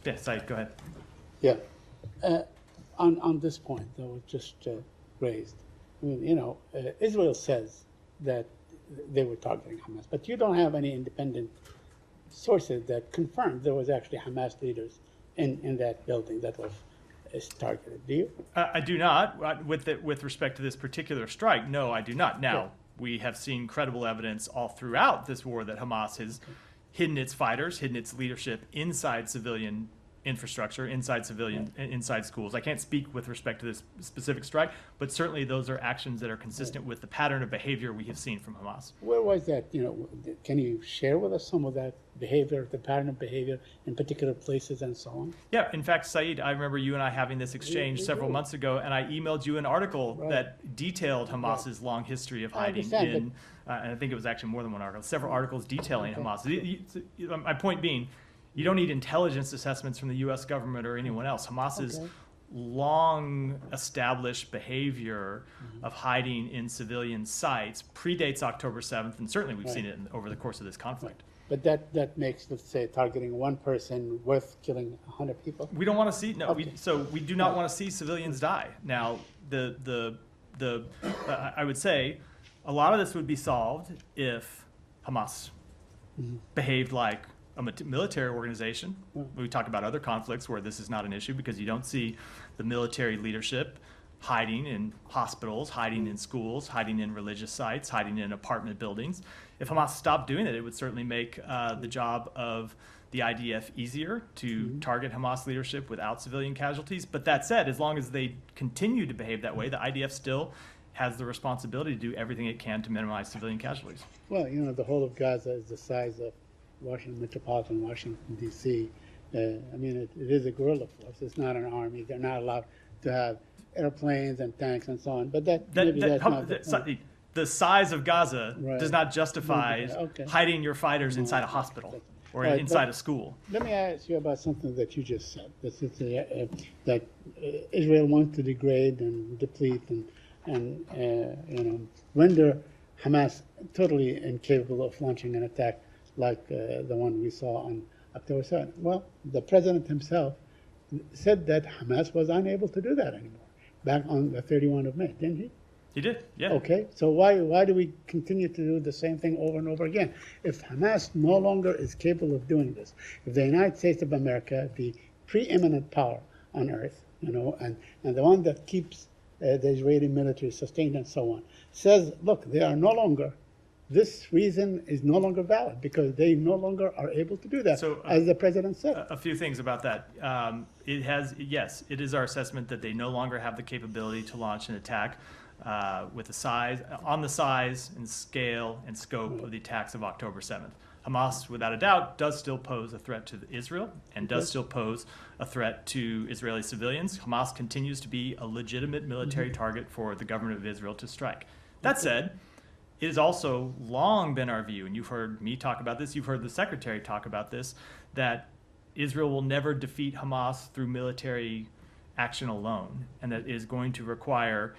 Yeah, Said, go ahead. Yeah. On this point that was just raised, I mean, Israel says that they were targeting Hamas, but you don't have any independent sources that confirmed there was actually Hamas leaders in that building that was targeted. Do you? I do not. With respect to this particular strike, no, I do not. Now, Yeah. we have seen credible evidence all throughout this war that Hamas has hidden its fighters, hidden its leadership inside civilian infrastructure, inside schools. I can't speak with respect to this specific strike, but certainly those are actions that are consistent with the pattern of behavior we have seen from Hamas. Where was that? Can you share with us some of that behavior, the pattern of behavior in particular places and so on? Yeah, in fact, Saeed, I remember you and I having this exchange several months ago, and I emailed you an article that detailed Hamas's long history of hiding in, and I think it was actually more than one article, several articles detailing Hamas. My point being, you don't need intelligence assessments from the U.S. government or anyone else. Hamas's long established behavior of hiding in civilian sites predates October 7th, and certainly we've seen it over the course of this conflict. But that makes, let's say, targeting one person worth killing 100 people? We don't want to see, we do not want to see civilians die. Now, I would say a lot of this would be solved if Hamas behaved like a military organization. We talk about other conflicts where this is not an issue because you don't see the military leadership hiding in hospitals, hiding in schools, hiding in religious sites, hiding in apartment buildings. If Hamas stopped doing it, it would certainly make the job of the IDF easier to target Hamas leadership without civilian casualties. But that said, as long as they continue to behave that way, the IDF still has the responsibility to do everything it can to minimize civilian casualties. Well, the whole of Gaza is the size of metropolitan Washington, D.C. I mean, it is a guerrilla force. It's not an army. They're not allowed to have airplanes and tanks and so on. But the size of Gaza does not justify hiding your fighters inside a hospital or inside a school. Let me ask you about something that you just said. That Israel wants to degrade and deplete and render Hamas totally incapable of launching an attack like the one we saw on October 7th. Well, the president himself said that Hamas was unable to do that anymore back on the 31st of May, didn't he? He did, yeah. Okay, so why do we continue to do the same thing over and over again? If Hamas no longer is capable of doing this, if the United States of America, the preeminent power on earth, and the one that keeps the Israeli military sustained and so on, says, look, they are no longer, this reason is no longer valid because they no longer are able to do that, as the president said. A few things about that. Yes, it is our assessment that they no longer have the capability to launch an attack with the size and scale and scope of the attacks of October 7th. Hamas, without a doubt, does still pose a threat to Israel and does still pose a threat to Israeli civilians. Hamas continues to be a legitimate military target for the government of Israel to strike. That said, it has also long been our view, and you've heard me talk about this, you've heard the secretary talk about this, that Israel will never defeat Hamas through military action alone, and that is going to require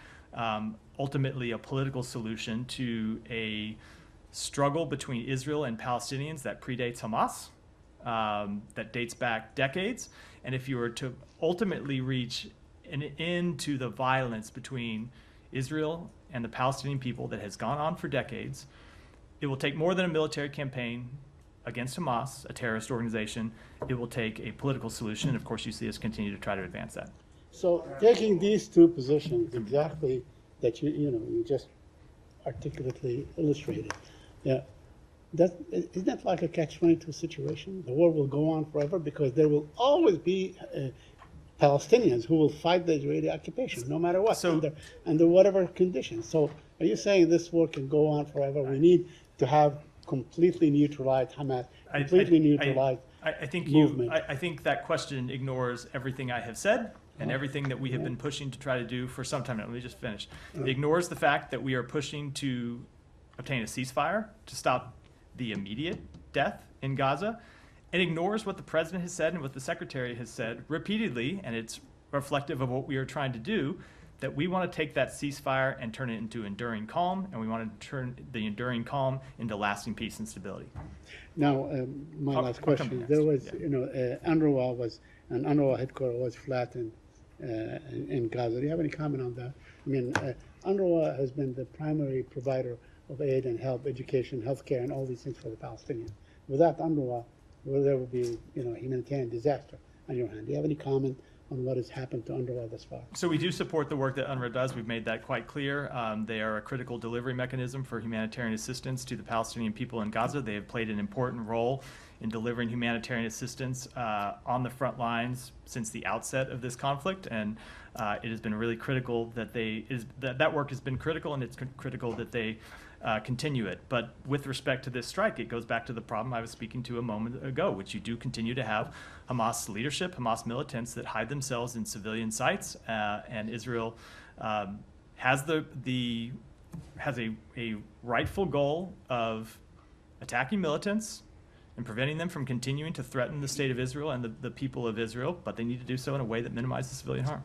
ultimately a political solution to a struggle between Israel and Palestinians that predates Hamas, that dates back decades. And if you were to ultimately reach an end to the violence between Israel and the Palestinian people that has gone on for decades, it will take more than a military campaign against Hamas, a terrorist organization. It will take a political solution. And of course, you see us continue to try to advance that. So taking these two positions exactly that you just articulately illustrated, isn't that like a catch-22 situation? The war will go on forever because there will always be Palestinians who will fight the Israeli occupation, no matter what, under whatever conditions. So are you saying this war can go on forever? We need to have completely neutralized Hamas, completely neutralized movement. I think that question ignores everything I have said and everything that we have been pushing to try to do for some time now. Let me just finish. It ignores the fact that we are pushing to obtain a ceasefire to stop the immediate death in Gaza. It ignores what the president has said and what the secretary has said repeatedly, and it's reflective of what we are trying to do, that we want to take that ceasefire and turn it into enduring calm, and we want to turn the enduring calm into lasting peace and stability. Now, my last question. There was, UNRWA was and UNRWA headquarters was flattened in Gaza. Do you have any comment on that? I mean, UNRWA has been the primary provider of aid and help, education, healthcare, and all these things for the Palestinians. Without UNRWA, well, there would be, you know, a humanitarian disaster on your hand. Do you have any comment on what has happened to UNRWA thus far? So we do support the work that UNRWA does. We've made that quite clear. They are a critical delivery mechanism for humanitarian assistance to the Palestinian people in Gaza. They have played an important role in delivering humanitarian assistance on the front lines since the outset of this conflict, and it has been really critical that that work has been critical, and it's critical that they continue it. But with respect to this strike, it goes back to the problem I was speaking to a moment ago, which you do continue to have Hamas leadership, Hamas militants that hide themselves in civilian sites, and Israel has a rightful goal of attacking militants and preventing them from continuing to threaten the state of Israel and the people of Israel, but they need to do so in a way that minimizes civilian harm.